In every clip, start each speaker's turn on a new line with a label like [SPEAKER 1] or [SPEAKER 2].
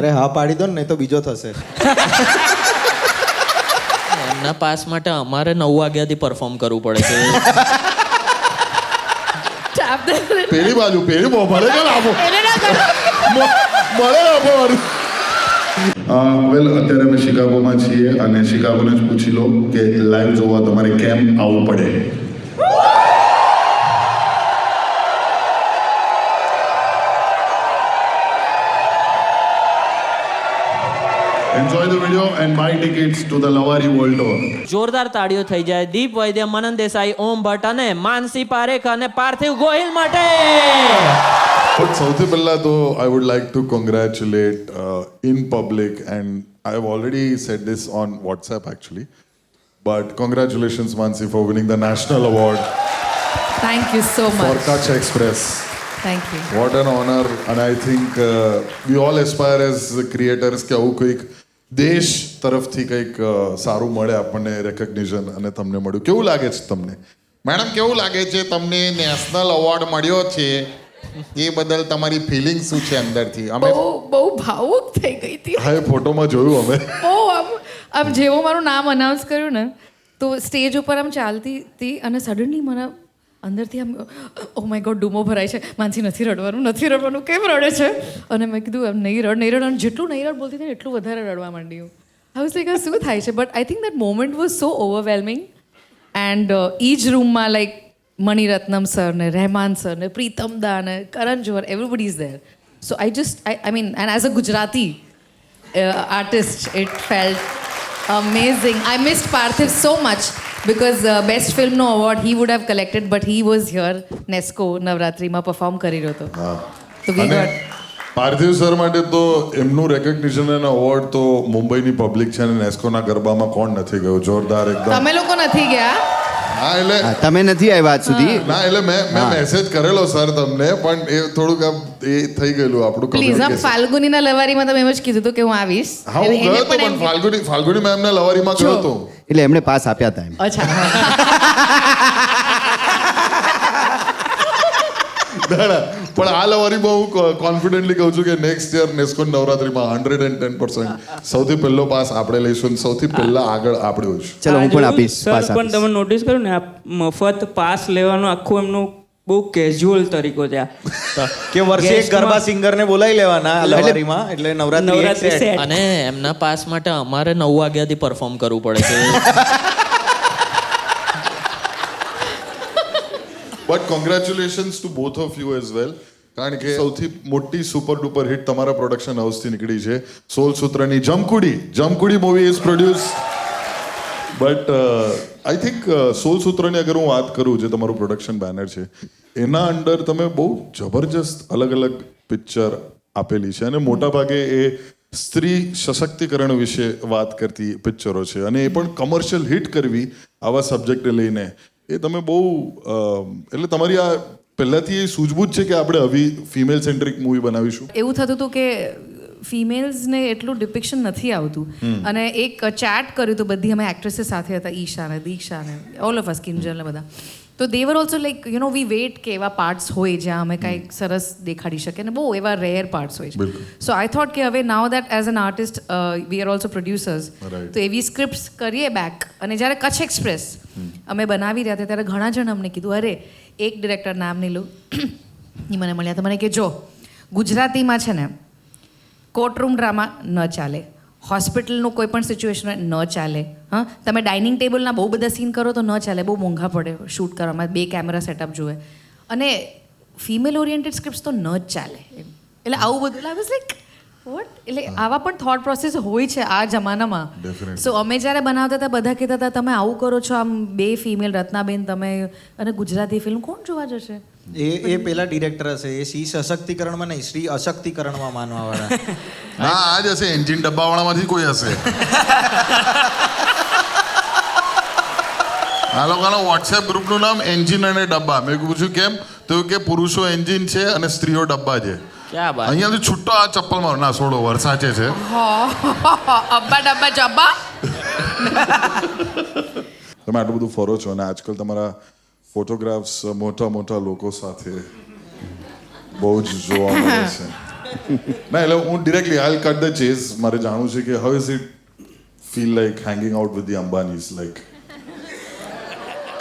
[SPEAKER 1] અરે હા પાડી દો ને, નહીં તો બીજો થશે.
[SPEAKER 2] એમના પાસ માટે અમારે 9 વાગ્યાથી પરફોર્મ કરવું પડે છે.
[SPEAKER 3] પેલી બાજુ પેલી ભલે કે લાભો મળે આપવાનું. વેલ અત્યારે અમે શિકાગોમાં છીએ અને શિકાગોને જ પૂછી લો કે લાઈવ જોવા તમારે કેમ આવવું પડે. Enjoy the video and buy tickets to the Lawari World Tour.
[SPEAKER 2] જોરદાર તાળીઓ થઈ જાય દીપ વૈદ્ય, મનન દેસાઈ, ઓમ ભટ્ટ અને માનસી પારેખ અને પાર્થિવ ગોહિલ માટે.
[SPEAKER 3] But સૌથી પહેલા તો I would like to congratulate in public, and I have already said this on WhatsApp actually, but congratulations Mansi for winning the national award
[SPEAKER 4] Thank you so
[SPEAKER 3] for
[SPEAKER 4] much.
[SPEAKER 3] Kutch Express.
[SPEAKER 4] Thank you.
[SPEAKER 3] What an honor, and I think we all aspire as creators કે આવું કંઈક દેશ તરફથી કંઈક સારું મળે આપણને recognition, અને તમને મળ્યું. કેવું લાગે છે તમને મેડમ? કેવું લાગે છે તમને નેશનલ અવોર્ડ મળ્યો છે એ બદલ તમારી ફિલિંગ શું છે અંદરથી? અમે
[SPEAKER 4] બહુ ભાવુક થઈ ગઈ હતી.
[SPEAKER 3] હા, એ ફોટોમાં જોયું અમે.
[SPEAKER 4] આમ જેવો મારું નામ અનાઉન્સ કર્યું ને, તો સ્ટેજ ઉપર આમ ચાલતી હતી અને સડનલી મને અંદરથી આમ ઓ માય ગોડ ડૂમો ભરાય છે. માનસી નથી રડવાનું, કેમ રડે છે? અને મેં કીધું એમ નહીં રડ. અને જેટલું નહીં રડ બોલતી હતી ને એટલું વધારે રડવા માંડ્યું. આઈ વોઝ લાઈક શું થાય છે? But I think that moment was so overwhelming. And ઈ જ રૂમમાં લાઈક મણિરત્નમ સર ને, રહેમાન સર ને, પ્રીતમ દા ને, Karan Johar, everybody is there. So I mean, and as a Gujarati artist, it felt amazing. I missed Parthiv so much because best film no award he would have collected, but he was here Nesco Navratri માં perform કરી રહ્યો હતો. તો we got
[SPEAKER 3] પાર્થિવ sir માટે તો એમનું recognition અને અવોર્ડ તો મુંબઈની પબ્લિક છે, અને નેસ્કોના ગરબામાં કોણ નથી ગયું? જોરદાર એકદમ.
[SPEAKER 4] તમે લોકો નથી ગયા?
[SPEAKER 3] હા, એટલે
[SPEAKER 1] તમે નથી આવ્યા આજ સુધી.
[SPEAKER 3] ના, એટલે મેં મેસેજ કરેલો સર તમને, પણ એ થોડુંક આમ એ થઈ ગયેલું આપણું.
[SPEAKER 4] પ્લીઝ આમ ફાલ્ગુનીના લવારીમાં તમે એમ જ કીધું હતું કે હું આવીશ.
[SPEAKER 3] હા, હું ગયો હતો, પણ ફાલ્ગુની મેમના લવારીમાં ગયો હતો.
[SPEAKER 1] એટલે એમણે પાસ આપ્યા હતા એમ.
[SPEAKER 4] અચ્છા.
[SPEAKER 3] પણ આ લવારીમાં હું કોન્ફિડન્ટલી કહું છું કે નેક્સ્ટ યર નેસ્કો નવરાત્રીમાં 110% સૌથી પહેલો પાસ આપણે લઈશું, સૌથી પહેલા આગળ આપણે હોઈશું.
[SPEAKER 1] ચલો હું પણ આપીશ પાસ.
[SPEAKER 5] પણ તમે નોટિસ કર્યું ને, આ મફત પાસ લેવાનું આખું એમનું બહુ કેઝ્યુઅલ તરીકો છે.
[SPEAKER 6] કે વર્ષે એક ગરબા સિંગરને બોલાવી લેવાના લવારીમાં, એટલે નવરાત્રી
[SPEAKER 5] set.
[SPEAKER 2] અને એમના પાસ માટે અમારે 9 વાગ્યાથી પરફોર્મ કરવું પડે છે.
[SPEAKER 3] But congratulations to both of you as well, કારણ કે સૌથી મોટી સુપર ડુપર હિટ તમારા પ્રોડક્શન હાઉસથી નીકળી છે. સોલ સૂત્રની Jamkudi movie is produce. But I think Soul સૂત્રની અગર હું વાત કરું, જે તમારું પ્રોડક્શન બેનર છે, એના અંડર તમે બહુ જબરજસ્ત અલગ અલગ પિક્ચર આપેલી છે, અને મોટાભાગે એ સ્ત્રી સશક્તિકરણ વિશે વાત કરતી પિક્ચરો છે, અને એ પણ કમર્શિયલ હિટ કરવી આવા સબ્જેક્ટને લઈને, એ તમે બહુ એટલે તમારી આ પહેલાથી એ સૂઝબૂછ છે કે આપણે આવી ફિમેલ સેન્ટ્રિક મૂવી બનાવીશું?
[SPEAKER 4] એવું થતું હતું કે ફિમેલ્સને એટલું ડિપિક્શન નથી આવતું, અને એક ચેટ કર્યું હતું, બધી અમે એક્ટ્રેસીસ સાથે હતા, ઈશા ને, દીક્ષા ને, ઓલ ઓફ અસ, કિંજલ ને બધા. તો they were also like you know we wait કે એવા પાર્ટ્સ હોય જ્યાં અમે કાંઈક સરસ દેખાડી શકીએ, ને બહુ એવા રેર પાર્ટ્સ હોય છે. સો આઈ થોટ કે હવે now that as an artist we are also producers, તો એવી સ્ક્રિપ્ટ્સ કરીએ બેક. અને જ્યારે કચ્છ એક્સપ્રેસ અમે બનાવી રહ્યા હતા ત્યારે ઘણા જણ અમને કીધું, અરે એક ડિરેક્ટર નામ નહીં લો, એ મને મળ્યા હતા, મને કે જો ગુજરાતીમાં છે ને કોર્ટરૂમ ડ્રામા ન ચાલે, હોસ્પિટલનું કોઈ પણ સિચ્યુએશન ન ચાલે. હા, તમે ડાઇનિંગ ટેબલના બહુ બધા સીન કરો તો ન ચાલે, બહુ મોંઘા પડે શૂટ કરવામાં, 2 કેમેરા સેટઅપ જોઈએ, અને ફિમેલ ઓરિએન્ટેડ સ્ક્રિપ્ટ્સ તો ન જ ચાલે. એટલે આવું બધું લાગે લાઈક વોટ, એટલે આવા પણ થોટ પ્રોસેસ હોય છે આ જમાનામાં. સો અમે જ્યારે બનાવતા હતા બધા કહેતા હતા તમે આવું કરો છો, આમ 2 ફિમેલ, રત્નાબેન તમે, અને ગુજરાતી ફિલ્મ કોણ જોવા જશે?
[SPEAKER 6] એ પેલા ડિરેક્ટર હશે, એ શ્રી સશક્તિકરણમાં નહીં, શ્રી અશક્તિકરણમાં માનવા વાળા.
[SPEAKER 3] હા, આ જ હશે, એન્જિન ડબ્બાવાળામાંથી કોઈ હશે. આ લોકોના વોટ્સએપ ગ્રુપનું નામ એન્જિન અને ડબ્બા. મેં પૂછ્યું કેમ, તો કે પુરુષો એન્જિન છે અને સ્ત્રીઓ ડબ્બા છે.
[SPEAKER 2] ક્યાં બાત.
[SPEAKER 3] અહીંયાથી છૂટો આ ચપ્પલ મારો ના છોડો, વરસાચે છે.
[SPEAKER 4] અબ્બા ડબ્બા જબ્બા.
[SPEAKER 3] તમે આટલું બધું ફરો છો, અને આજકાલ તમારા ફોટોગ્રાફ્સ મોટા મોટા લોકો સાથે બહુ જ જોવા મળે છે. ના એટલે હું directly I cut the chase. મારે જાણવું છે કે how is it feel like hanging out with the Ambanis like,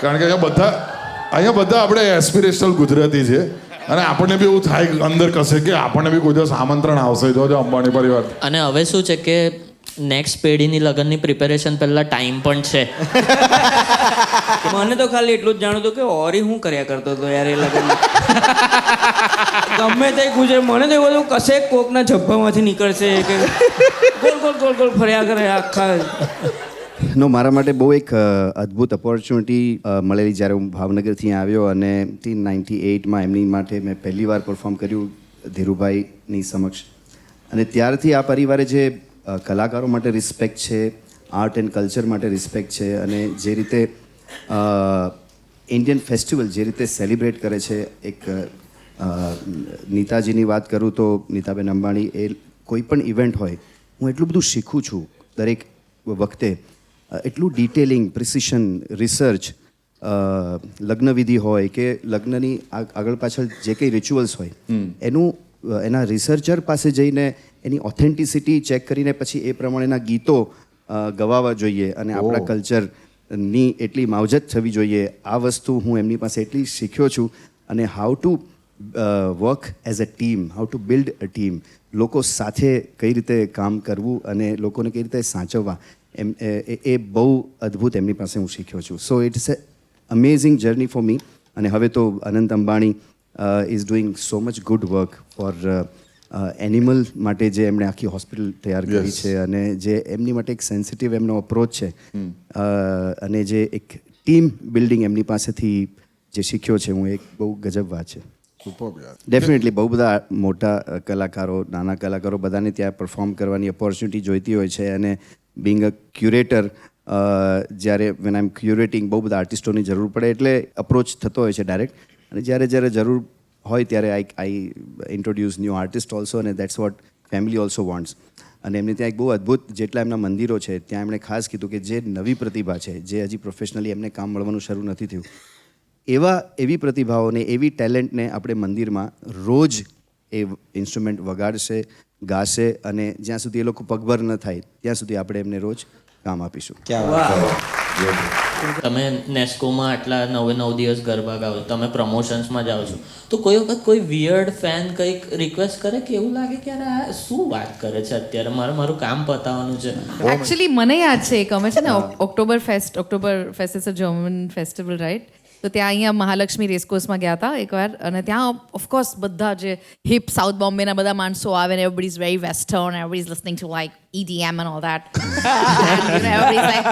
[SPEAKER 3] કારણ કે અહીંયા બધા આપણે એસ્પિરેશનલ ગુજરાતી છે અને આપણને બી એવું થાય અંદર કશે કે આપણને બી કોઈ દિવસ આમંત્રણ આવશે જોજો અંબાણી પરિવાર.
[SPEAKER 2] અને હવે શું છે કે નેક્સ્ટ પેઢીની લગ્નની પ્રિપેરેશન પહેલા ટાઈમ પણ છે.
[SPEAKER 5] મને તો ખાલી એટલું જ જાણું હતું કે ઓરી હું કર્યા કરતો હતો યાર એ લગન. ગમે તે ગુજરે મને તો એવું હતું કશે કોકના જબ્બામાંથી નીકળશે કે ગોલ ગોલ ગોલ ગોલ ફર્યા કરે આખા.
[SPEAKER 1] નો મારા માટે બહુ એક અદ્ભુત ઓપોર્ચ્યુનિટી મળેલી જ્યારે હું ભાવનગરથી આવ્યો અને 1998માં એમની માટે મેં પહેલી વાર પરફોર્મ કર્યું ધીરુભાઈની સમક્ષ. અને ત્યારથી આ પરિવારે જે કલાકારો માટે રિસ્પેક્ટ છે, આર્ટ એન્ડ કલ્ચર માટે રિસ્પેક્ટ છે, અને જે રીતે ઇન્ડિયન ફેસ્ટિવલ જે રીતે સેલિબ્રેટ કરે છે. એક નીતાજીની વાત કરું તો નીતાબેન અંબાણી, એ કોઈ પણ ઇવેન્ટ હોય હું એટલું બધું શીખું છું દરેક વખતે. એટલું ડિટેલિંગ, પ્રિસિશન, રિસર્ચ, લગ્નવિધિ હોય કે લગ્નની આગળ પાછળ જે કંઈ રિચ્યુઅલ્સ હોય એના રિસર્ચર પાસે જઈને એની ઓથેન્ટિસિટી ચેક કરીને પછી એ પ્રમાણેના ગીતો ગવાવા જોઈએ અને આપણા કલ્ચરની એટલી માવજત થવી જોઈએ. આ વસ્તુ હું એમની પાસે એટલી શીખ્યો છું. અને how to work as a team, how to build a team, લોકો સાથે કઈ રીતે કામ કરવું અને લોકોને કઈ રીતે સાચવવા, એ બહુ અદ્ભુત એમની પાસે હું શીખ્યો છું. So it's a amazing journey for me. અને હવે તો Anant Ambani is doing so much good work for animal માટે, જે એમણે આખી હોસ્પિટલ તૈયાર કરી છે અને જે એમની માટે એક સેન્સિટિવ એમનો અપ્રોચ છે અને જે એક ટીમ બિલ્ડિંગ એમની પાસેથી જે શીખ્યો છે હું, એક બહુ ગજબ વાત છે. ડેફિનેટલી બહુ બધા મોટા કલાકારો, નાના કલાકારો બધાને ત્યાં પરફોર્મ કરવાની ઓપોર્ચ્યુનિટી જોઈતી હોય છે. અને બિંગ અ ક્યુરેટર, જ્યારે વેન આઈ એમ ક્યુરેટિંગ બહુ બધા આર્ટિસ્ટોની જરૂર પડે એટલે અપ્રોચ થતો હોય છે ડાયરેક્ટ. અને જ્યારે જરૂર હોય ત્યારે આઈ ઇન્ટ્રોડ્યુસ ન્યૂ આર્ટિસ્ટ ઓલ્સો, અને that's what family also wants. અને એમને ત્યાં એક બહુ અદ્ભુત જેટલા એમના મંદિરો છે ત્યાં એમણે ખાસ કીધું કે જે નવી પ્રતિભા છે, જે હજી પ્રોફેશનલી એમને કામ મળવાનું શરૂ નથી થયું, એવી પ્રતિભાઓને, એવી ટેલેન્ટને આપણે મંદિરમાં રોજ એ ઇન્સ્ટ્રુમેન્ટ વગાડશે, ગાશે, અને જ્યાં સુધી એ લોકો પગભર ન થાય ત્યાં સુધી આપણે એમને રોજ કામ આપીશું.
[SPEAKER 2] તમે નેસ્કોમાં આટલા 9 દિવસ ગરબા ગાઓ, તમે પ્રમોશન્સમાં જાઓ છો, તો કોઈ વખત કોઈ વિયર્ડ ફેન કંઈક રિક્વેસ્ટ કરે કે એવું લાગે કે યાર આ શું વાત કરે છે અત્યારે, મારું કામ પતાવવાનું છે?
[SPEAKER 4] એકચ્યુઅલી મને યાદ છે એક અમે છે ને Oktoberfest is a German festival, right? તો ત્યાં અહીંયા મહાલક્ષ્મી રેસકોર્સમાં ગયા હતા એકવાર, અને ત્યાં ઓફકોર્સ બધા જે હિપ સાઉથ બોમ્બેના બધા માણસો આવે ને everybody is very western, everybody is listening to like EDM and all that. And everybody's like,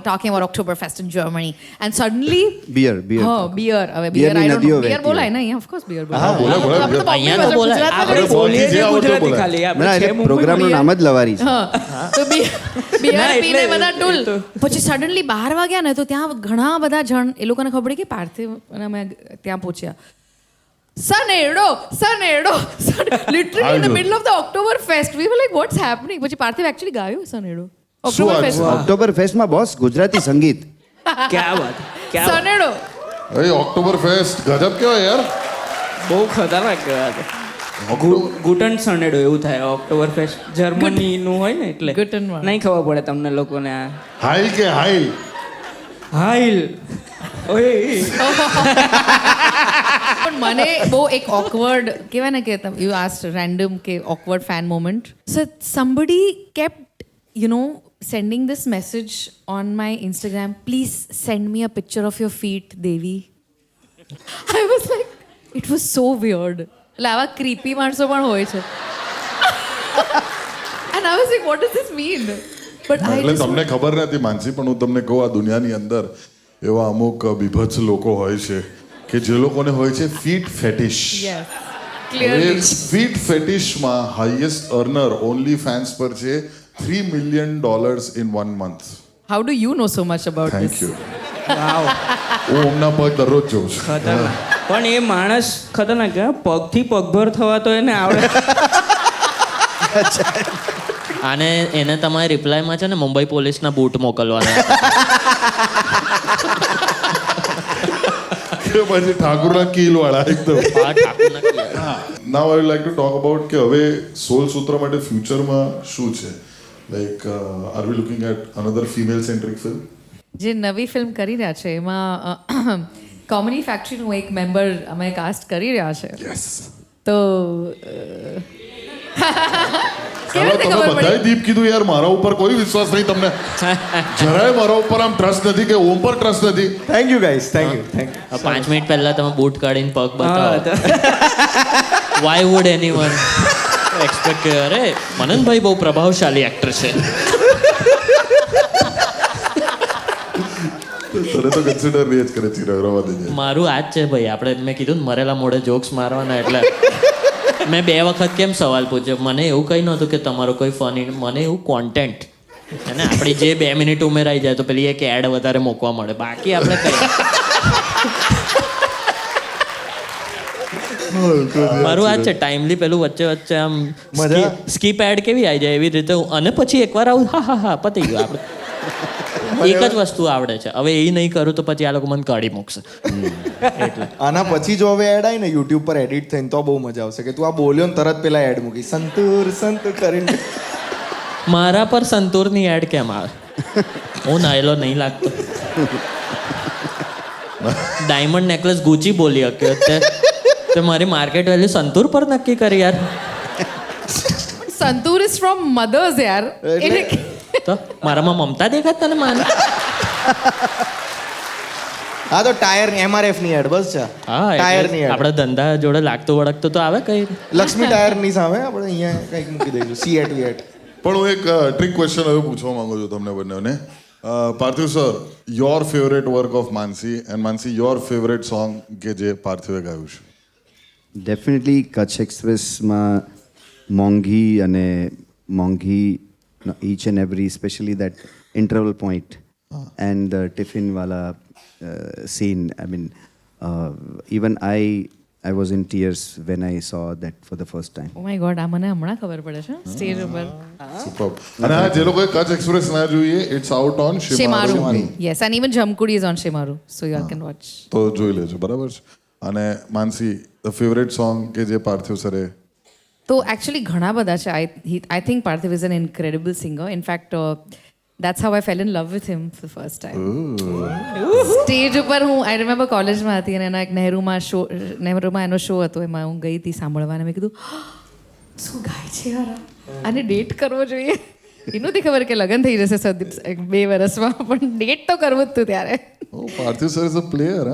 [SPEAKER 4] talking about Oktoberfest in Germany. And suddenly...
[SPEAKER 1] Beer.
[SPEAKER 4] હા, beer. હવે beer, I don't know. Beer બોલાય ને અહીંયા, of course beer બોલાય.
[SPEAKER 2] અહીંયા તો બોલાય.
[SPEAKER 5] આપણે બોલીએ છીએ ગુજરાતી ખાલી, આપણે છે મુંબઈ.
[SPEAKER 1] પ્રોગ્રામનું નામ જ લવારી છે.
[SPEAKER 4] તો beer પીને બધા ટૂલ. પછી સડનલી 12 વાગ્યા ને તો ત્યાં ઘણા બધા જણ, એ લોકોને ખબર પડી કે પાર્થિવ, અને અમે ત્યાં પહોંચ્યા. Sanado, literally in the middle of the Oktoberfest. We were like, what's happening? પછી પાર્થિવ actually ગાયું Sanado.
[SPEAKER 1] ઓક્ટોબરફેસ્ટમાં બોસ ગુજરાતી સંગીત.
[SPEAKER 5] ક્યાં વાત,
[SPEAKER 4] Sanado.
[SPEAKER 3] ભાઈ ઓક્ટોબર ફેસ્ટ ગજબ કેવાય યાર,
[SPEAKER 5] બહુ ખતરનાક કહેવાય. ગુટન સનેડો એવું થાય. ઓક્ટોબર ફેસ્ટ જર્મનીનું હોય ને એટલે
[SPEAKER 4] Guten one.
[SPEAKER 5] નહીં ખબર પડે તમને લોકોને. આ
[SPEAKER 3] હાઈલ કે હાઈલ?
[SPEAKER 5] હાઈલ. ઓય
[SPEAKER 4] પણ મને બહુ એક ઓકવર્ડ કહેવાય ને કે યુ આસ્ક્ડ રેન્ડમ કે awkward fan moment. So somebody kept sending this message on my Instagram, please send me a picture of your feet, Devi. I was like, it was so weird. એટલે આવા creepy માણસો પણ હોય છે. And I was like, what does this mean? But I
[SPEAKER 3] એટલે
[SPEAKER 4] just
[SPEAKER 3] તમને ખબર નથી માનસી, પણ હું તમને કહું, આ દુનિયાની અંદર એવા અમુક બીભત્સ લોકો હોય છે કે જે લોકોને હોય છે feet fetish.
[SPEAKER 4] yes, clearly.
[SPEAKER 3] Feet ફેટિશમાં હાઈએસ્ટ અર્નર ઓનલી ફેન્સ પર છે $3 million in 1 month.
[SPEAKER 4] How do you know so much about
[SPEAKER 3] thank
[SPEAKER 4] this?
[SPEAKER 3] You.
[SPEAKER 5] Wow,
[SPEAKER 3] હું હમણાં પગ દરરોજ જોઉં છું.
[SPEAKER 5] ખતરનાક. પણ એ માણસ ખતરનાક કે પગથી પગભર થવા તો એને આવડે.
[SPEAKER 2] અને એને તમારે રિપ્લાયમાં છે ને મુંબઈ પોલીસના બૂટ મોકલવાના.
[SPEAKER 3] કે પછી ઠાકુરના કીલ વાળા એકદમ
[SPEAKER 2] આ ઠાકુરના clear.
[SPEAKER 3] Now I like to talk about કે હવે સોલ સૂત્ર માટે ફ્યુચરમાં શું છે like are we looking at another female centric film
[SPEAKER 4] જે નવી ફિલ્મ કરી રહ્યા છે એમાં કોમેડી ફેક્ટરીનું એક મેમ્બર અમે કાસ્ટ કરી રહ્યા છે
[SPEAKER 3] યસ
[SPEAKER 4] તો કેવી રીતે
[SPEAKER 3] તમે
[SPEAKER 4] ખબર
[SPEAKER 3] બધાએ
[SPEAKER 4] પડી
[SPEAKER 3] દીપ કીધું યાર મારા ઉપર કોઈ વિશ્વાસ નહીં તમને જરાય મારા ઉપર આમ ટ્રસ્ટ નથી કે ઓમ પર ટ્રસ્ટ નથી
[SPEAKER 6] thank you guys thank you
[SPEAKER 2] આ 5 મિનિટ પહેલા તમે બૂટ કાઢીને પગ બતાવો વાય વુડ એનીવન એક્સપેક્ટ કે અરે મનનભાઈ બહુ પ્રભાવશાળી એક્ટર છે.
[SPEAKER 3] તને તો કન્સિડર નહીં જ કરે છે રવા દેજે
[SPEAKER 2] મારું આ જ છે ભાઈ, આપણે મેં કીધું ને મરેલા મોઢે જોક્સ મારવાના, એટલે મેં 2 વખત કેમ સવાલ પૂછ્યો. મને એવું કંઈ નહોતું કે તમારો કોઈ ફની, મને એવું કોન્ટેન્ટ અને આપણી જે 2 મિનિટ ઉમેરાઈ જાય તો પેલી એક એડ વધારે મૂકવા મળે, બાકી આપણે કંઈ. મારું આ જ છે ટાઈમલી પેલું વચ્ચે વચ્ચે આમ સ્કીપ એડ કેવી આવી જાય એવી રીતે અને પછી એકવાર આવું હા હા હા પતી ગયું આપણે. એક જ વસ્તુ આવડે છે, હવે એ નહીં કરું તો પછી આ લોકો મને કાઢી મૂકશે. એટલે
[SPEAKER 6] આના પછી જો હવે એડ આવી ને યુટ્યુબ પર એડિટ થઈને તો બહુ મજા આવશે કે તું આ બોલ્યો ને તરત પેલા એડ મૂકી સંતૂર સંતૂર કરીને.
[SPEAKER 2] મારા પર સંતૂરની એડ કેમ આવે? હું નાયલો નહીં લાગતો. ડાયમંડ નેકલેસ ગુચી બોલી શક્યો તે મારી માર્કેટ વેલ્યુ સંતૂર પર નક્કી કરી યાર.
[SPEAKER 4] સંતૂર ઇઝ ફ્રોમ મધર્સ યાર. એટલે
[SPEAKER 2] તો મારામાં મમતા દેખાત તને માને?
[SPEAKER 6] હા તો ટાયર MRF ની એડ બસ છે.
[SPEAKER 2] હા
[SPEAKER 6] ટાયર ની એડ
[SPEAKER 2] આપણા ધંધા જોડે લાગતું વળગતું તો આવે કઈ.
[SPEAKER 6] લક્ષ્મી ટાયર ની સામે આપણે અહીંયા કંઈક મૂકી દઈશું C8 V8.
[SPEAKER 3] પણ હું એક ટ્રિક ક્વેશ્ચન હવે પૂછવા માંગુ છું તમને બંનેને. પાર્થિવ sir, your favourite work of Mansi and Mansi your favourite song કે જે પાર્થિવે ગાયું છે?
[SPEAKER 1] ડેફિનેટલી કચ્છ એક્સપ્રેસમાં મોંઘી અને મોંઘી each and every, especially that interval point and the tiffin wala scene. I mean, even I was in tears when I saw that for the first time.
[SPEAKER 4] Oh my God, આ મને હમણાં ખબર પડે છે stage ઉપર.
[SPEAKER 3] Superb. અને હા જે લોકોએ કચ્છ એક્સપ્રેસ ના જોઈએ, it's out on
[SPEAKER 4] Shemaroo.
[SPEAKER 3] Shemaroo.
[SPEAKER 4] Yes, and even Jamkudi is on Shemaru, so you all can watch.
[SPEAKER 3] તો જોઈ લેજો, બરાબર છે. અને માનસી, ધ ફેવરેટ સોંગ કે જે પાર્થિવ સરે?
[SPEAKER 4] તો એકચ્યુઅલી ઘણા બધા છે. આઈ થિંક પાર્થિવ is an incredible singer. In fact that's how I fail in love with him for the first time. Stage ઉપર હું આઈ રિમેમ્બર કોલેજમાં હતી અને એના એક નહેરુમાં એનો શો હતો, એમાં હું ગઈ હતી સાંભળવા અને મેં કીધું શું ગાય છે યાર, આને ડેટ કરવો જોઈએ. એ નહોતી ખબર કે લગ્ન થઈ જશે 2 વર્ષમાં, પણ ડેટ તો કરવું જ હતું ત્યારે.
[SPEAKER 3] ઓ પાર્થિવ sir is a player.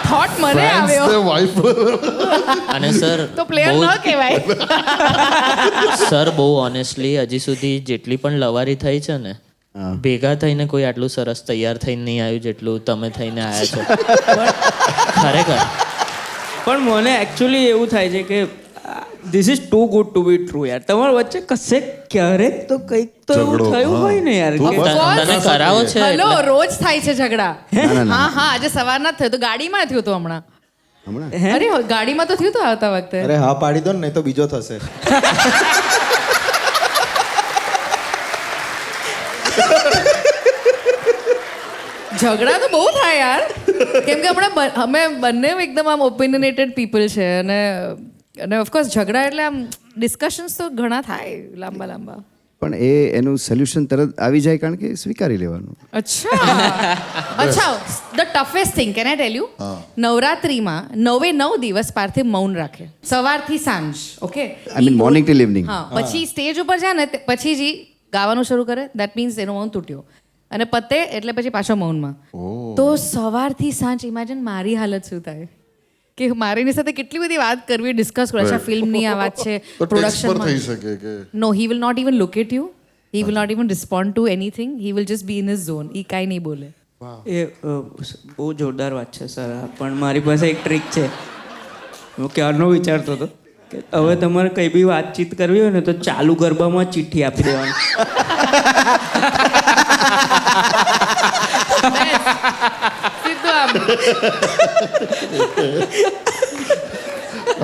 [SPEAKER 4] Thought મને આવ્યો
[SPEAKER 3] વાઇફ
[SPEAKER 2] અને સર
[SPEAKER 4] તો પ્લેયર ન કહેવાય.
[SPEAKER 2] સર બહુ ઓનેસ્ટલી હજી સુધી જેટલી પણ લવારી થઈ છે ને, ભેગા થઈને કોઈ આટલું સરસ તૈયાર થઈને નહીં આવ્યું જેટલું તમે થઈને આવ્યા છો. ખરેખર.
[SPEAKER 5] પણ મને એકચ્યુઅલી એવું થાય છે કે this is too good to be true યાર. તમારા વચ્ચે કશે ક્યારેક તો કંઈક તો એવું
[SPEAKER 3] ઝઘડો,
[SPEAKER 5] થયું હોય ને યાર કે
[SPEAKER 2] તને કરાવો છે
[SPEAKER 4] હલો,
[SPEAKER 2] એટલે.
[SPEAKER 4] રોજ થાય છે ઝઘડા. હા હા, આજે સવારના જ થયું તો ગાડીમાં થયું હતું હમણાં. અરે ગાડીમાં તો થયું હતું આવતા વખતે.
[SPEAKER 6] અરે હા પાડી દો ને, નહીં તો બીજો થશે.
[SPEAKER 4] ઝઘડા તો બહુ થાય યાર, કેમ કે અમે બંને એકદમ આમ ઓપિનિયનેટેડ પીપલ છે અને ઓફકોર્સ ઝઘડા એટલે આમ ડિસ્કશન્સ તો ઘણા થાય લાંબા લાંબા.
[SPEAKER 1] પણ એનું સોલ્યુશન તરત આવી જાય કારણ કે સ્વીકારી લેવાનું.
[SPEAKER 4] અચ્છા the toughest thing can I tell you, નવરાત્રીમાં 9 દિવસ પાર્થિવ મૌન રાખે સવારથી સાંજ. Okay,
[SPEAKER 1] I mean morning till evening.
[SPEAKER 4] હા, પછી સ્ટેજ ઉપર જાય ને પછી જ ગાવાનું શરૂ કરે. દેટ મીન્સ એનો મૌન તૂટ્યો અને પતે એટલે પછી પાછો મૌનમાં. તો સવારથી સાંજ ઇમેજિન મારી હાલત શું થાય કે મારીની સાથે કેટલી બધી વાત કરવી, ડિસ્કસ કરવી. અચ્છા ફિલ્મની આ વાત છે,
[SPEAKER 3] તો ટેક્સ્ટ પર થઈ
[SPEAKER 4] પ્રોડક્શનમાં.
[SPEAKER 3] શકે કે
[SPEAKER 4] no, he will not even look at you, he will not even respond to anything, he will just be in his zone. ઈ કાંઈ નહીં બોલે.
[SPEAKER 5] એ બહુ જોરદાર વાત છે સર. પણ મારી પાસે એક ટ્રીક છે. હું ક્યારનો વિચારતો હતો કે હવે તમારે કઈ બી વાતચીત કરવી હોય ને તો ચાલુ ગરબામાં ચિઠ્ઠી આપી દેવાની.
[SPEAKER 4] સીધું આમ.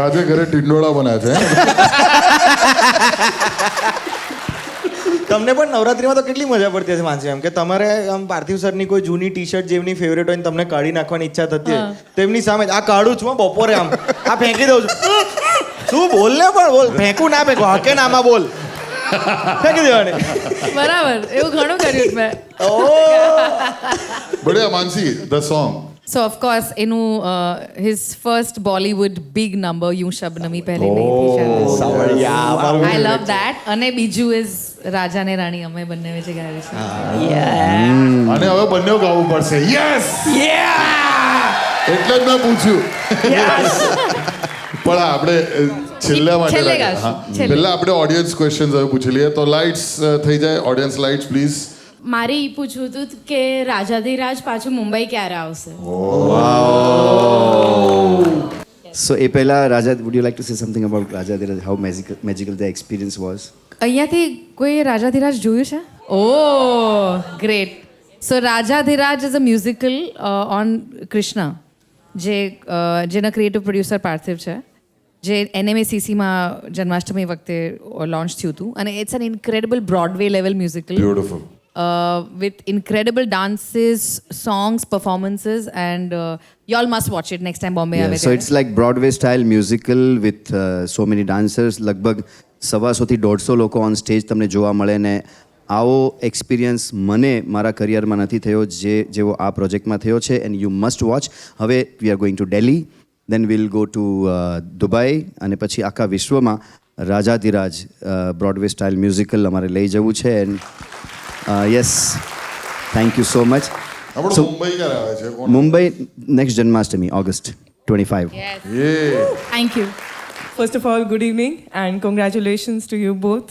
[SPEAKER 3] આજે ઘરે ટિંડોળા બન્યા છે.
[SPEAKER 6] તમને પણ નવરાત્રીમાં તો કેટલી મજા પડતી હશે માનસી એમ કે તમારે આમ પાર્થિવ સરની કોઈ જૂની ટી શર્ટ જેમની ફેવરેટ હોય ને તમને કાઢી નાખવાની ઈચ્છા થતી હોય તો એમની સામે જ, આ કાઢું છું હો બપોરે આમ આ ફેંકી દઉં છું. શું બોલ ને પણ બોલ, ફેંકું ના ફેંકું, હકે નામાં બોલ, ફેંકી દેવાની.
[SPEAKER 4] બરાબર, એવું ઘણું કર્યું મેં.
[SPEAKER 3] બઢિયા Mansi, the song.
[SPEAKER 4] So of course એનું his first Bollywood big number you શબનમી પહેલે નહીં આઈ લવ દેટ. અને બીજું ઇઝ રાજા ને રાણી, અમે બંને વચ્ચે ગાયું છે.
[SPEAKER 3] અને હવે બંને ગાવું પડશે. યસ, એટલે જ મેં પૂછ્યું. પણ આપણે છેલ્લા માટે
[SPEAKER 4] છેલ્લે
[SPEAKER 3] રાખીએ.
[SPEAKER 4] ગાશું,
[SPEAKER 3] હા.
[SPEAKER 4] છેલ્લે.
[SPEAKER 3] પહેલા આપણે ઓડિયન્સ ક્વેશ્ચન્સ હવે પૂછી લઈએ. તો લાઇટ્સ થઈ જાય, ઓડિયન્સ લાઇટ્સ પ્લીઝ.
[SPEAKER 7] મારે એ પૂછવું હતું કે રાજાધિરાજ પાછું મુંબઈ ક્યારે આવશે?
[SPEAKER 1] સો એ પહેલા Raja, would you like to say something about Rajadhiraj, how magical the experience was?
[SPEAKER 4] અહીંયાથી કોઈ રાજાધિરાજ જોયું છે? Oh great. So Rajadhiraj is a musical on Krishna, જેના ક્રિએટિવ પ્રોડ્યુસર પાર્થિવ છે, જે NMACCમાં જન્માષ્ટમી વખતે લોન્ચ થયું હતું. અને it's an incredible Broadway level musical
[SPEAKER 3] beautiful.
[SPEAKER 4] with incredible dances, songs, performances, and y'all must watch it next time Bombay આવે.
[SPEAKER 1] So it's like Broadway style musical with so many dancers. લગભગ 150 થી 150 લોકો on stage તમને જોવા મળે ને આવો experience મને મારા કરિયરમાં નથી થયો જેવો આ પ્રોજેક્ટમાં થયો છે. And you must watch. હવે we are going to Delhi, then will go to Dubai, અને પછી આખા વિશ્વમાં રાજાધિરાજ બ્રોડવે સ્ટાઇલ મ્યુઝિકલ અમારે લઈ જવું છે. And yes, thank you so much.
[SPEAKER 3] આપણું મુંબઈ ક્યારે આવે છે? કોણ?
[SPEAKER 1] Mumbai next Janmashtami August 25.
[SPEAKER 7] Thank you.
[SPEAKER 8] First of all, good evening and congratulations to you both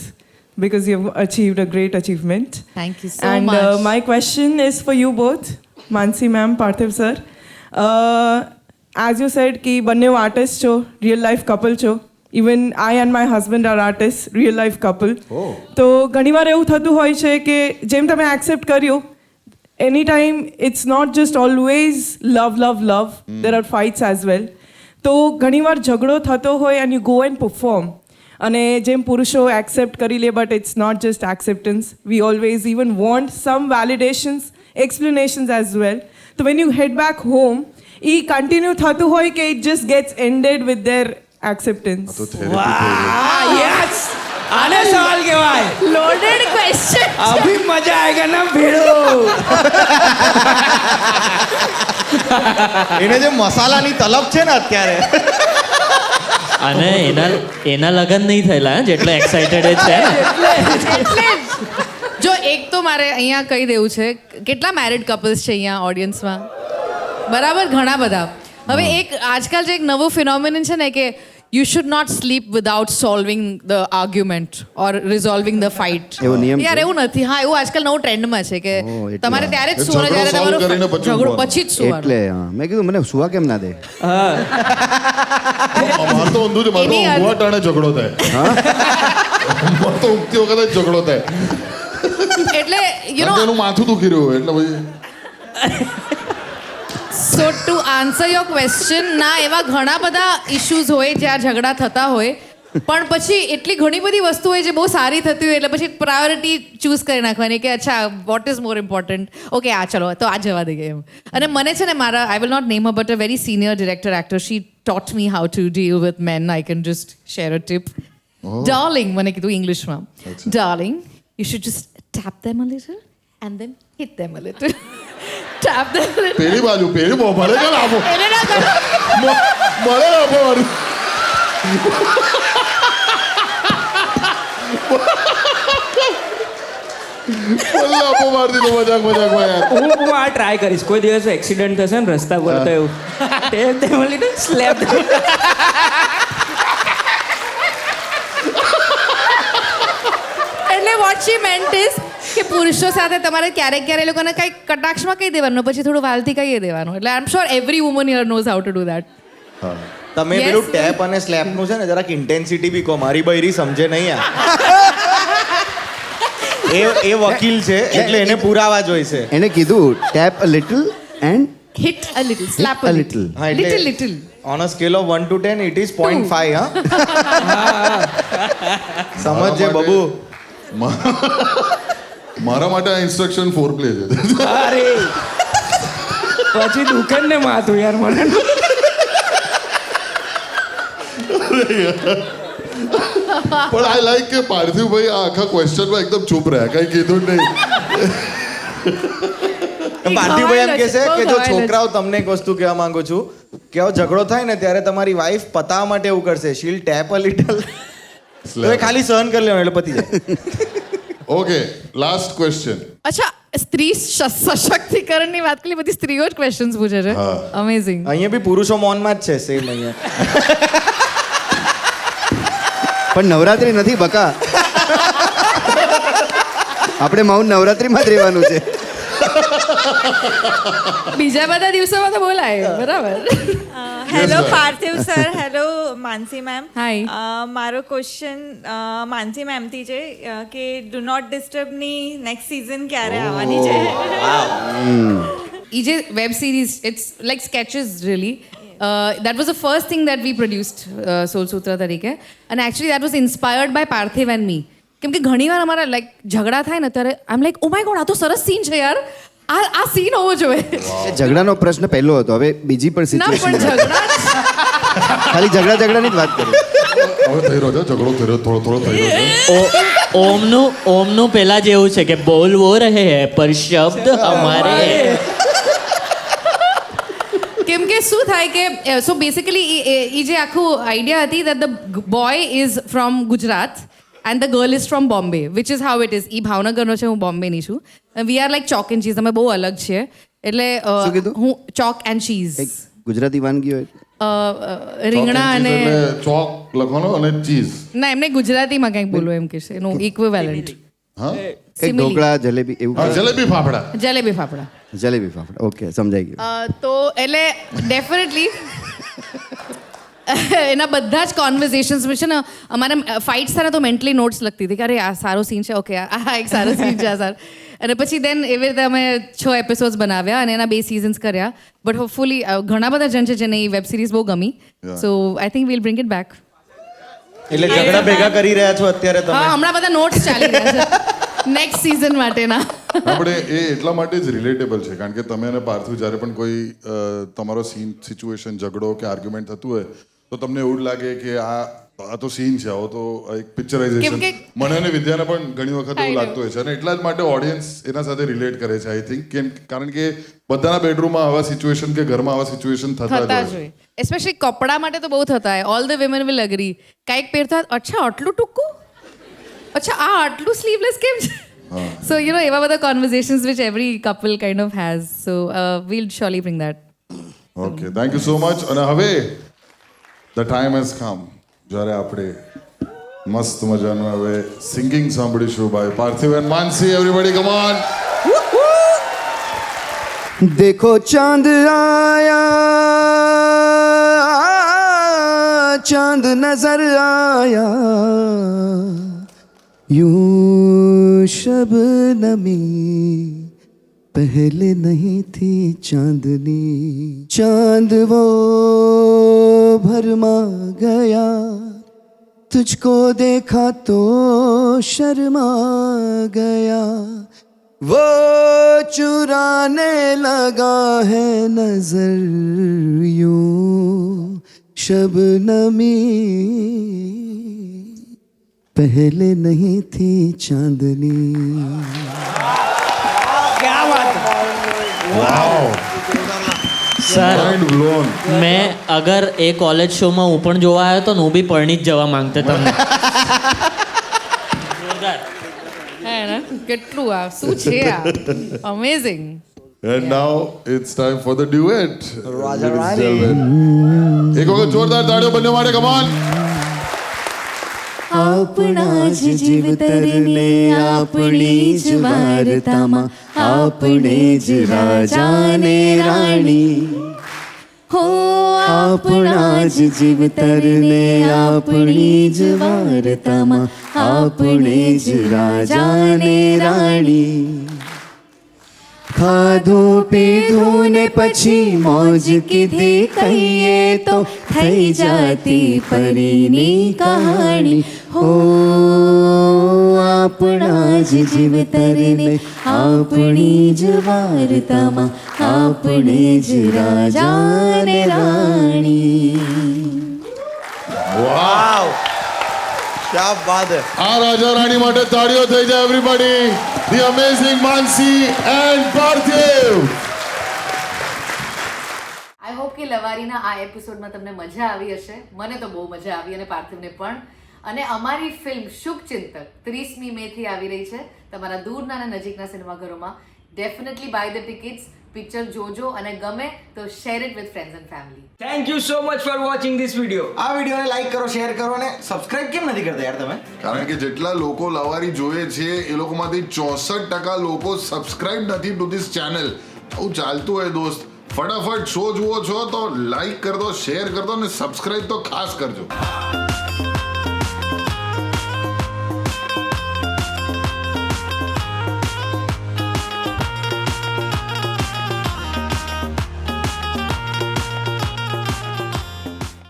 [SPEAKER 8] because you've achieved a great achievement.
[SPEAKER 4] Thank you so
[SPEAKER 8] And
[SPEAKER 4] much.
[SPEAKER 8] My question is for you both, Mansi ma'am, Parthiv sir. As you said कि बन्ने artists છો, real life couple છો. Even I and my husband are artists, real life couple. તો ઘણીવાર એવું થતું હોય છે કે જેમ તમે accept કર્યું, anytime it's not just always love. There are fights as well. તો ઘણીવાર ઝઘડો થતો હોય and you go and perform. અને જેમ પુરુષો એક્સેપ્ટ કરી લે, but it's not just acceptance. We always even want some validations, explanations as well. તો when you head back home, એ કન્ટિન્યુ થતું હોય કે it just gets ended with there acceptance.
[SPEAKER 5] Yes, આને સવાલ કહેવાય.
[SPEAKER 4] Loaded question.
[SPEAKER 5] અભી મજા આયેગા ના ભેડો.
[SPEAKER 6] એને જે મસાલાની તલબ છે ને અત્યારે,
[SPEAKER 2] અને એના લગન નહીં થયેલા હે, જેટલો એક્સાઇટેડ છે ને.
[SPEAKER 4] એટલે જો એક તો મારે અહીંયા કહી દેવું છે, કેટલા મેરિડ કપલ્સ છે અહીંયા ઓડિયન્સમાં? બરાબર, ઘણા બધા. હવે એક આજકાલ જે એક નવો ફિનોમિનન છે ને કે you should not sleep without solving the argument or resolving the fight.
[SPEAKER 1] એવો નિયમ
[SPEAKER 4] યાર
[SPEAKER 1] છે?
[SPEAKER 4] એવું નથી. હા, એવું આજકાલ નવું ટ્રેન્ડમાં છે કે
[SPEAKER 1] એટલે.
[SPEAKER 4] તમારે ત્યારે જ
[SPEAKER 3] એ
[SPEAKER 4] સુવાનો
[SPEAKER 3] ઝઘડો
[SPEAKER 4] જ્યારે
[SPEAKER 3] solve
[SPEAKER 4] તમારો
[SPEAKER 3] કરીને પછી
[SPEAKER 4] ઝઘડો
[SPEAKER 3] ઊંઘવાનું.
[SPEAKER 4] પછી જ સુવાનો.
[SPEAKER 1] એટલે હા, મેં કીધું મને સુવા કેમ ના દે?
[SPEAKER 3] અમારે તો ઊંધું છે. મારે તો
[SPEAKER 4] એની
[SPEAKER 3] ઊંઘવા ટાણે ઝઘડો થાય. મારે તો ઊંઘતી વખતે જ ઝઘડો થાય.
[SPEAKER 4] એટલે યુ
[SPEAKER 3] કારણ
[SPEAKER 4] નો,
[SPEAKER 3] કે એનું માથું દુખી રહ્યું હોય એટલે પછી
[SPEAKER 4] સો ટુ આન્સર યોર ક્વેશ્ચન, ના એવા ઘણા બધા ઇશ્યુઝ હોય જ્યાં ઝઘડા થતા હોય, પણ પછી એટલી ઘણી બધી વસ્તુ હોય જે બહુ સારી થતી હોય, એટલે પછી પ્રાયોરિટી ચૂઝ કરી નાખવાની કે અચ્છા what is more important. Okay, આ ચલો તો આ જવા દઈએ એમ. અને મને છે ને મારા, I will not name her, but a very senior director actor, she taught me how to deal with men. I can just share a tip. Darling, મને કીધું ઇંગ્લિશમાં, darling you should just tap them a little and then hit them a little. Tap them a little.
[SPEAKER 3] પેલી બાજુ મળે કે લાભો,
[SPEAKER 4] એને ના કરો.
[SPEAKER 3] મળે લાભો વાળું. લાભો મારી દીધો મજાકમાં યાર.
[SPEAKER 5] હું આ ટ્રાય કરીશ. કોઈ દિવસ એક્સિડન્ટ થશે ને રસ્તા પર, તો એવું તે મળી ને સ્લેપ.
[SPEAKER 4] એટલે વોટ શી મેન્ટ ઇઝ કે પુરુષો સાથે તમારે ક્યારેક એ લોકોને કંઈક કટાક્ષમાં કહી દેવાનું, પછી થોડું વાલથી કહી દેવાનું. એટલે I am sure every woman here knows how to do that.
[SPEAKER 6] તમે
[SPEAKER 4] Yes,
[SPEAKER 6] પેલું
[SPEAKER 4] yes.
[SPEAKER 6] ટેપ અને સ્લેપનું છે ને જરાક ઇન્ટેન્સિટી બી કહો, મારી બૈરી સમજે નહીં આ. એ વકીલ છે એટલે એને પુરાવા જોઈશે.
[SPEAKER 1] એને કીધું tap a little and
[SPEAKER 4] hit a little, slap
[SPEAKER 1] a
[SPEAKER 4] a
[SPEAKER 1] little.
[SPEAKER 4] Little,
[SPEAKER 6] હા, એટલે-
[SPEAKER 4] little.
[SPEAKER 6] On a scale of 1 to 10 it is 0.5. હા સમજજે બબુ.
[SPEAKER 3] મારા માટે આ ઇન્સ્ટ્રક્શન ફોર પ્લે છે.
[SPEAKER 5] અરે પછી દુકાન ને માથું યાર મને.
[SPEAKER 3] પણ આઈ લાઈક કે પાર્થિવભાઈ આ આખા ક્વેશ્ચનમાં એકદમ ચૂપ રહ્યા, કઈ કીધું જ નહીં.
[SPEAKER 6] પાર્થિવભાઈ એમ કહેશે કે જો છોકરાઓ તમને એક વસ્તુ કહેવા માંગુ છું કે આવો ઝઘડો થાય ને ત્યારે તમારી વાઈફ પતાવવા માટે એવું કરશે, શીલ ટેપ અ લિટલ, તો એ ખાલી સહન કરી લેવાનું એટલે પતી જાય.
[SPEAKER 3] Okay, last question.
[SPEAKER 4] અચ્છા, સ્ત્રી સશક્તિકરણની વાત કરી, બધી સ્ત્રીઓ જ ક્વેશ્ચન્સ પૂછે છે. અમેઝિંગ.
[SPEAKER 6] અહીંયા બી પુરુષો મૌનમાં જ છે, સેમ અહીંયા.
[SPEAKER 1] પણ નવરાત્રી નથી બકા, આપણે મૌન નવરાત્રીમાં જ રહેવાનું છે.
[SPEAKER 4] બીજા બધા દિવસોમાં તો બોલાય, બરાબર.
[SPEAKER 9] Hello Parthiv sir, hello Mansi ma'am.
[SPEAKER 4] Hi.
[SPEAKER 9] મારો ક્વેશ્ચન માનસી મેમથી છે કે ડુ નોટ ડિસ્ટર્બની નેક્સ્ટ સિઝન ક્યારે આવવાની છે?
[SPEAKER 4] એ જે web series, it's like sketches really. That was the first thing that we produced, Soul Sutra તરીકે. અને actually that was inspired by પાર્થિવ and me. કેમ કે ઘણીવાર અમારા લાઈક ઝઘડા થાય ને ત્યારે આઈ એમ લાઈક ઓ માય ગોડ, આ તો સરસ સીન છે યાર, આ સીન હોવો જોઈએ.
[SPEAKER 1] ઝઘડાનો પ્રશ્ન પહેલો હતો, હવે બીજી પણ
[SPEAKER 4] ના પણ
[SPEAKER 1] સિચ્યુએશન,
[SPEAKER 4] ઝઘડા
[SPEAKER 1] ખાલી ઝઘડાની જ વાત કરી.
[SPEAKER 3] હવે થઈ રહ્યો છે ઝઘડો, થઈ રહ્યો થોડો થઈ રહ્યો છે.
[SPEAKER 2] ઓમનું પેલા જેવું છે કે બોલવો રહે હે પર શબ્દ અમારે.
[SPEAKER 4] કેમ કે શું થાય કે સો બેસિકલી એ જે આખું આઈડિયા હતી that the boy is from Gujarat and the girl is from Bombay, which is how it is. ઈ ભાવનગરનો છે, હું બોમ્બેની છું. We are like chalk and cheese, અમે બહુ અલગ છીએ. એટલે
[SPEAKER 1] શું કીધું?
[SPEAKER 4] હું ચોક એન્ડ ચીઝ,
[SPEAKER 1] એક ગુજરાતી વાનગી હોય,
[SPEAKER 4] રીંગણા અને
[SPEAKER 3] ચોક લખવાનો અને ચીઝ.
[SPEAKER 4] ના, એમને ગુજરાતીમાં કંઈક બોલવું એમ કે છે, એનું ઇક્વિવેલન્ટ.
[SPEAKER 3] હા,
[SPEAKER 1] કંઈક ઢોકળા, જલેબી એવું
[SPEAKER 3] હા, જલેબી ફાફડા.
[SPEAKER 4] જલેબી ફાફડા.
[SPEAKER 1] જલેબી ફાફડા, ઓકે, સમજાઈ ગયું.
[SPEAKER 4] તો એટલે ડેફિનેટલી એના બધા જ કોન્વર્ઝેશન્સ છે ને, અમારે ફાઇટ્સ થાય ને તો મેન્ટલી નોટ્સ લખતી હતી કે અરે આ સારો સીન છે, ઓકે આ એક સારો સીન છે, આ સારું. અને પછી દેન એવી રીતે અમે 6 એપિસોડ્સ બનાવ્યા અને એના 2 સિઝન્સ કર્યા. બટ હોપફુલી ઘણા બધા જણ છે જેને એ વેબ સિરીઝ બહુ ગમી. So I think we'll bring it back.
[SPEAKER 6] એટલે ઝઘડા ભેગા કરી રહ્યા છો અત્યારે તમે?
[SPEAKER 4] હા, હમણાં બધા નોટ્સ ચાલી રહ્યા છે નેક્સ્ટ સિઝન માટેના.
[SPEAKER 3] આપણે એ એટલા માટે જ રિલેટેબલ છે કારણ કે તમે અને પાર્થિવ જ્યારે પણ કોઈ તમારો સીન, સિચ્યુએશન, ઝઘડો કે આર્ગ્યુમેન્ટ થતું હોય તો તમને એવું લાગે કે આ તો સીન છે, આવો તો એક પિક્ચરાઇઝેશન. મને અને વિદ્યાને પણ ઘણી વખત એવું લાગતું હોય છે અને એટલા જ માટે ઓડિયન્સ એના સાથે રિલેટ કરે છે, આઈ થિંક. કારણ કે બધાના બેડરૂમમાં આવા સિચ્યુએશન કે ઘરમાં આવા સિચ્યુએશન થતા જ હોય.
[SPEAKER 4] એસ્પેશિયલી કપડા માટે તો બહુ થતા હોય. All the women will agree. કાંઈક પહેરતા, અચ્છા આટલું ટૂંકું, અચ્છા આ આટલું સ્લીવલેસ કેમ છે? સો યુ નો, એવા બધા conversations which every couple kind of has. So we'll surely bring that.
[SPEAKER 3] Okay, thank you so much. અને હવે ધ ટાઈમ હેઝ કમ જ્યારે આપણે મસ્ત મજાનું હવે સિંગિંગ સાંભળીશું by Parthiv and Mansi. Everybody come on.
[SPEAKER 1] देखो चांद आया, चांद नजर आया, यूं शबनमी पहले नहीं थी चांदनी, चांद वो भरमा गया, तुझको देखा तो शर्मा गया, वो चुराने लगा है नजर यूं शबनमी पहले नहीं थी चांदनी.
[SPEAKER 5] ક્યા વાત.
[SPEAKER 2] Sir,
[SPEAKER 3] mind blown.
[SPEAKER 2] મેં અગર એ કોલેજ શોમાં હું પણ જોવા આવ્યો તો હું બી પરણી જ જવા માંગતો તમને.
[SPEAKER 4] કેટલું આ શું છે આ, amazing.
[SPEAKER 3] And now it's time for the duet.
[SPEAKER 6] Raja
[SPEAKER 3] Ladies and
[SPEAKER 6] Rani.
[SPEAKER 3] gentlemen. એક વખત જોરદાર તાળીઓ બંને માટે, કમ ઓન.
[SPEAKER 4] આપણા જ જીવતરને આપણી જ વાર્તામાં આપણે જ રાજાને રાણી, હો આપણા જ જીવતરને આપણી જ વાર્તામાં આપણે જ રાજાને રાણી. ખાધું પીધું ને પછી મોજ કીધી કહીએ તો થઈ જાતી પરીની કહાણી, હો આ
[SPEAKER 10] આપણા જ જીવતરને આપણી જ વાર્તામાં આપણે જ રાજા ને રાણી.
[SPEAKER 6] વાવ क्या बात है.
[SPEAKER 3] આ રાજા રાણી માટે તાળીઓ થઈ જાય everybody. The amazing Mansi and Parthiv.
[SPEAKER 4] I hope કે લવારીના આ એપિસોડમાં તમને મજા આવી હશે. મને તો બહુ મજા આવી અને પાર્થિવને પણ. અને અમારી ફિલ્મ શુભચિંતક 30મી મેથી આવી રહી છે તમારા દૂરના અને નજીકના સિનેમાઘરોમાં. Definitely buy the tickets. Picture જોજો અને ગમે તો share it with friends and family.
[SPEAKER 5] Thank you so much for watching this video.
[SPEAKER 6] આ વિડીયોને લાઈક કરો, શેર કરો અને સબસ્ક્રાઇબ કેમ નથી કરતા યાર તમે?
[SPEAKER 3] કારણ કે જેટલા લોકો લવારી જોઈએ છે એ લોકોમાંથી 64% લોકો સબસ્ક્રાઇબ નથી ટુ ધીસ ચેનલ. આવું ચાલતું હોય દોસ્ત. ફટાફટ શો જુઓ છો તો લાઈક કર દો, શેર કર દો અને સબસ્ક્રાઇબ તો ખાસ કરજો.